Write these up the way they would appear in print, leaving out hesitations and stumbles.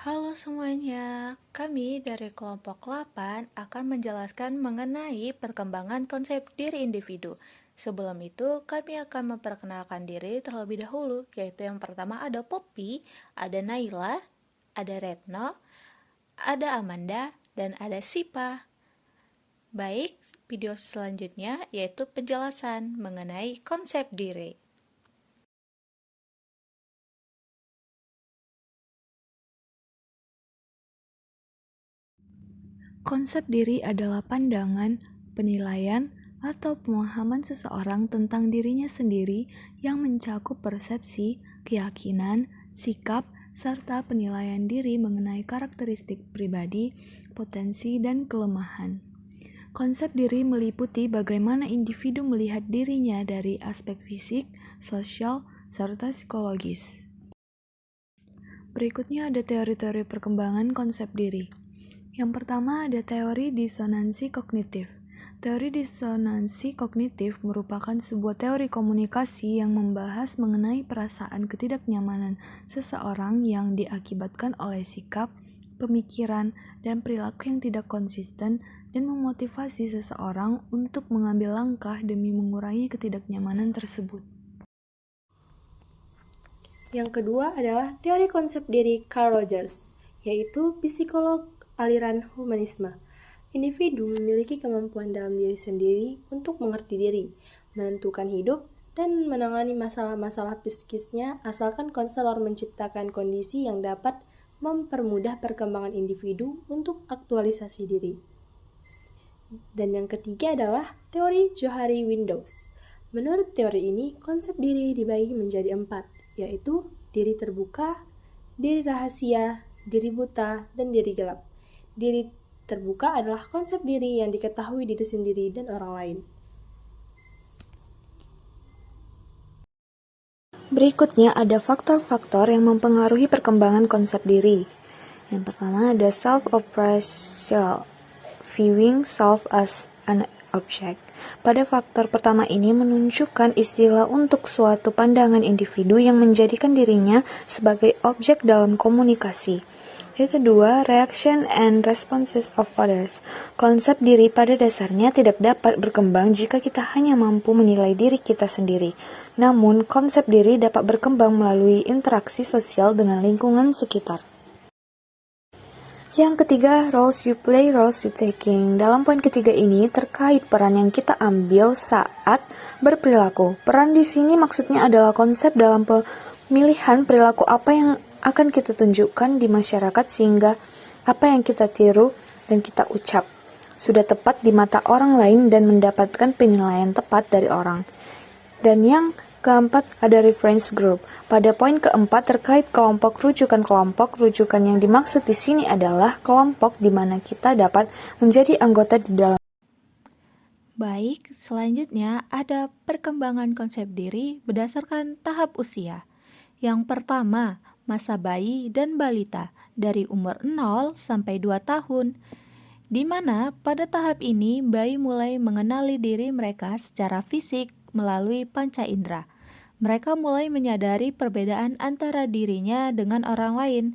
Halo semuanya, kami dari kelompok 8 akan menjelaskan mengenai perkembangan konsep diri individu. Sebelum itu, kami akan memperkenalkan diri terlebih dahulu, yaitu yang pertama ada Poppy, ada Naila, ada Retno, ada Amanda, dan ada Sipa. Baik, video selanjutnya yaitu penjelasan mengenai konsep diri. Konsep diri adalah pandangan, penilaian, atau pemahaman seseorang tentang dirinya sendiri yang mencakup persepsi, keyakinan, sikap, serta penilaian diri mengenai karakteristik pribadi, potensi, dan kelemahan. Konsep diri meliputi bagaimana individu melihat dirinya dari aspek fisik, sosial, serta psikologis. Berikutnya ada teori-teori perkembangan konsep diri. Yang pertama ada teori disonansi kognitif. Teori disonansi kognitif merupakan sebuah teori komunikasi yang membahas mengenai perasaan ketidaknyamanan seseorang yang diakibatkan oleh sikap, pemikiran, dan perilaku yang tidak konsisten dan memotivasi seseorang untuk mengambil langkah demi mengurangi ketidaknyamanan tersebut. Yang kedua adalah teori konsep diri Carl Rogers, yaitu psikolog aliran humanisme. Individu memiliki kemampuan dalam diri sendiri untuk mengerti diri, menentukan hidup, dan menangani masalah-masalah psikisnya asalkan konselor menciptakan kondisi yang dapat mempermudah perkembangan individu untuk aktualisasi diri. Dan yang ketiga adalah teori Johari Windows. Menurut teori ini, konsep diri dibagi menjadi 4, yaitu diri terbuka, diri rahasia, diri buta, dan diri gelap. Diri terbuka adalah konsep diri yang diketahui diri sendiri dan orang lain. Berikutnya ada faktor-faktor yang mempengaruhi perkembangan konsep diri. Yang pertama ada self-appraisal, viewing self as an object. Pada faktor pertama ini menunjukkan istilah untuk suatu pandangan individu yang menjadikan dirinya sebagai objek dalam komunikasi. Yang kedua, reaction and responses of others. Konsep diri pada dasarnya tidak dapat berkembang jika kita hanya mampu menilai diri kita sendiri. Namun, konsep diri dapat berkembang melalui interaksi sosial dengan lingkungan sekitar. Yang ketiga, roles you play, roles you taking. Dalam poin ketiga ini terkait peran yang kita ambil saat berperilaku. Peran di sini maksudnya adalah konsep dalam pemilihan perilaku apa yang akan kita tunjukkan di masyarakat sehingga apa yang kita tiru dan kita ucap sudah tepat di mata orang lain dan mendapatkan penilaian tepat dari orang. Dan yang keempat ada reference group. Pada poin keempat terkait kelompok rujukan yang dimaksud di sini adalah kelompok di mana kita dapat menjadi anggota di dalam. Baik, selanjutnya ada perkembangan konsep diri berdasarkan tahap usia. Yang pertama, masa bayi dan balita dari umur 0 sampai 2 tahun, di mana pada tahap ini bayi mulai mengenali diri mereka secara fisik melalui panca indera. Mereka mulai menyadari perbedaan antara dirinya dengan orang lain.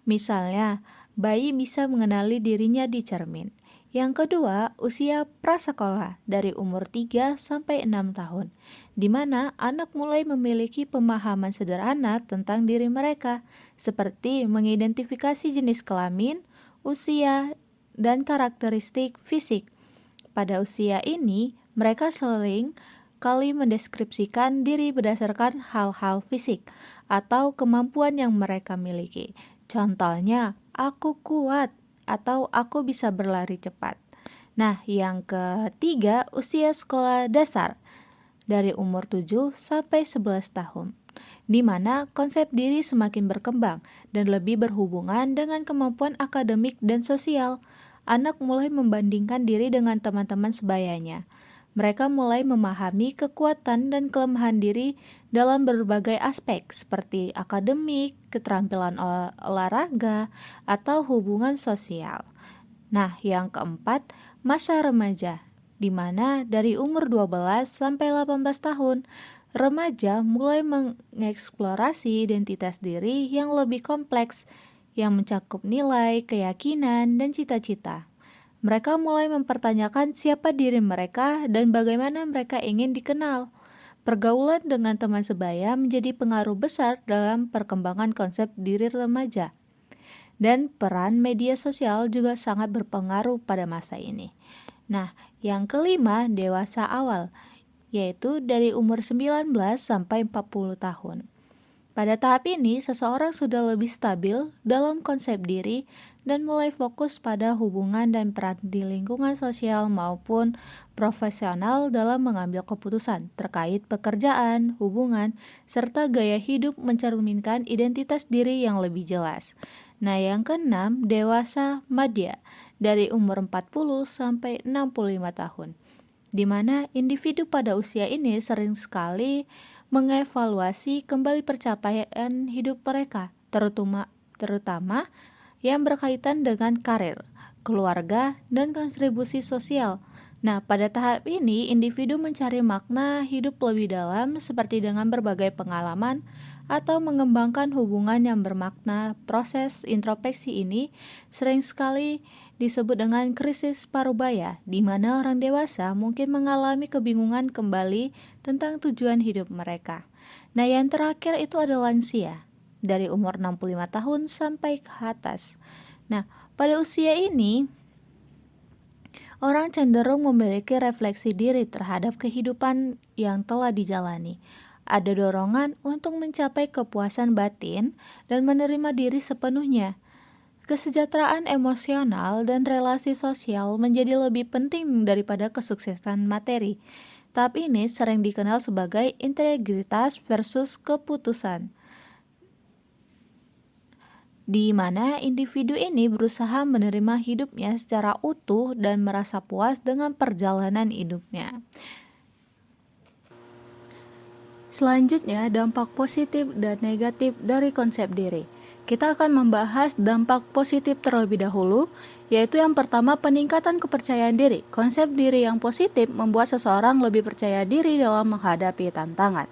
Misalnya, bayi bisa mengenali dirinya di cermin. Yang kedua, usia prasekolah dari umur 3 sampai 6 tahun, di mana anak mulai memiliki pemahaman sederhana tentang diri mereka, seperti mengidentifikasi jenis kelamin, usia, dan karakteristik fisik. Pada usia ini, mereka sering kali mendeskripsikan diri berdasarkan hal-hal fisik atau kemampuan yang mereka miliki. Contohnya, aku kuat atau aku bisa berlari cepat. Nah, yang ketiga, usia sekolah dasar dari umur 7 sampai 11 tahun, di mana konsep diri semakin berkembang dan lebih berhubungan dengan kemampuan akademik dan sosial. Anak mulai membandingkan diri dengan teman-teman sebayanya. Mereka mulai memahami kekuatan dan kelemahan diri dalam berbagai aspek seperti akademik, keterampilan olahraga, atau hubungan sosial. Nah, yang keempat, masa remaja, di mana dari umur 12 sampai 18 tahun, remaja mulai mengeksplorasi identitas diri yang lebih kompleks, yang mencakup nilai, keyakinan, dan cita-cita. Mereka mulai mempertanyakan siapa diri mereka dan bagaimana mereka ingin dikenal. Pergaulan dengan teman sebaya menjadi pengaruh besar dalam perkembangan konsep diri remaja. Dan peran media sosial juga sangat berpengaruh pada masa ini. Nah, yang kelima, dewasa awal, yaitu dari umur 19 sampai 40 tahun. Pada tahap ini, seseorang sudah lebih stabil dalam konsep diri dan mulai fokus pada hubungan dan peran di lingkungan sosial maupun profesional dalam mengambil keputusan terkait pekerjaan, hubungan, serta gaya hidup mencerminkan identitas diri yang lebih jelas. Nah, yang keenam, dewasa madya, dari umur 40 sampai 65 tahun, di mana individu pada usia ini sering sekali mengevaluasi kembali pencapaian hidup mereka, terutama yang berkaitan dengan karir, keluarga, dan kontribusi sosial. Nah, pada tahap ini, individu mencari makna hidup lebih dalam seperti dengan berbagai pengalaman atau mengembangkan hubungan yang bermakna. Proses introspeksi ini sering sekali disebut dengan krisis parubaya, di mana orang dewasa mungkin mengalami kebingungan kembali tentang tujuan hidup mereka. Nah, yang terakhir itu adalah lansia, dari umur 65 tahun sampai ke atas. Nah, pada usia ini, orang cenderung memiliki refleksi diri terhadap kehidupan yang telah dijalani. Ada dorongan untuk mencapai kepuasan batin dan menerima diri sepenuhnya. Kesejahteraan emosional dan relasi sosial menjadi lebih penting daripada kesuksesan materi. Tahap ini sering dikenal sebagai integritas versus keputusan, di mana individu ini berusaha menerima hidupnya secara utuh dan merasa puas dengan perjalanan hidupnya. Selanjutnya, dampak positif dan negatif dari konsep diri. Kita akan membahas dampak positif terlebih dahulu, yaitu yang pertama, peningkatan kepercayaan diri. Konsep diri yang positif membuat seseorang lebih percaya diri dalam menghadapi tantangan.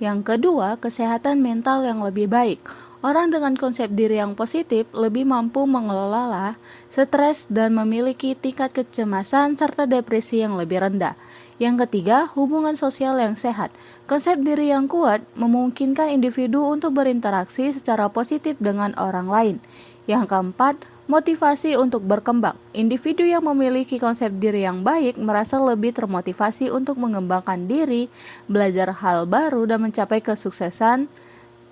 Yang kedua, kesehatan mental yang lebih baik. Orang dengan konsep diri yang positif lebih mampu mengelola stres dan memiliki tingkat kecemasan serta depresi yang lebih rendah. Yang ketiga, hubungan sosial yang sehat. Konsep diri yang kuat memungkinkan individu untuk berinteraksi secara positif dengan orang lain. Yang keempat, motivasi untuk berkembang. Individu yang memiliki konsep diri yang baik merasa lebih termotivasi untuk mengembangkan diri, belajar hal baru, dan mencapai kesuksesan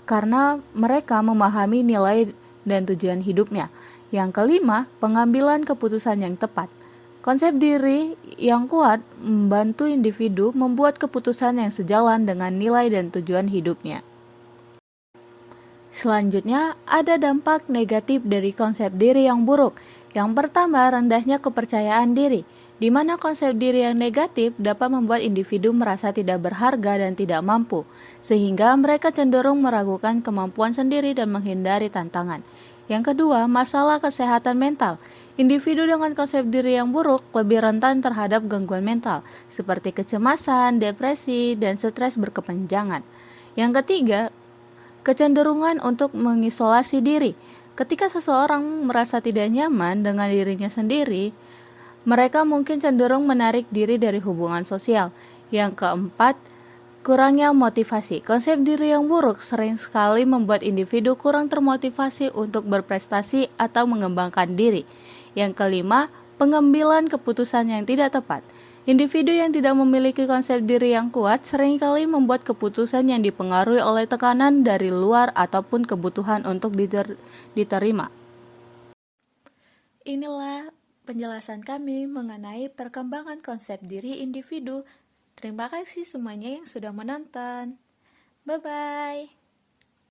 karena mereka memahami nilai dan tujuan hidupnya. Yang kelima, pengambilan keputusan yang tepat. Konsep diri yang kuat membantu individu membuat keputusan yang sejalan dengan nilai dan tujuan hidupnya. Selanjutnya, ada dampak negatif dari konsep diri yang buruk. Yang pertama, rendahnya kepercayaan diri, di mana konsep diri yang negatif dapat membuat individu merasa tidak berharga dan tidak mampu, sehingga mereka cenderung meragukan kemampuan sendiri dan menghindari tantangan. Yang kedua, masalah kesehatan mental. Individu dengan konsep diri yang buruk lebih rentan terhadap gangguan mental, seperti kecemasan, depresi, dan stres berkepanjangan. Yang ketiga, kecenderungan untuk mengisolasi diri. Ketika seseorang merasa tidak nyaman dengan dirinya sendiri, mereka mungkin cenderung menarik diri dari hubungan sosial. Yang keempat, kurangnya motivasi. Konsep diri yang buruk sering sekali membuat individu kurang termotivasi untuk berprestasi atau mengembangkan diri. Yang kelima, pengambilan keputusan yang tidak tepat. Individu yang tidak memiliki konsep diri yang kuat seringkali membuat keputusan yang dipengaruhi oleh tekanan dari luar ataupun kebutuhan untuk diterima. Inilah penjelasan kami mengenai perkembangan konsep diri individu. Terima kasih semuanya yang sudah menonton. Bye-bye.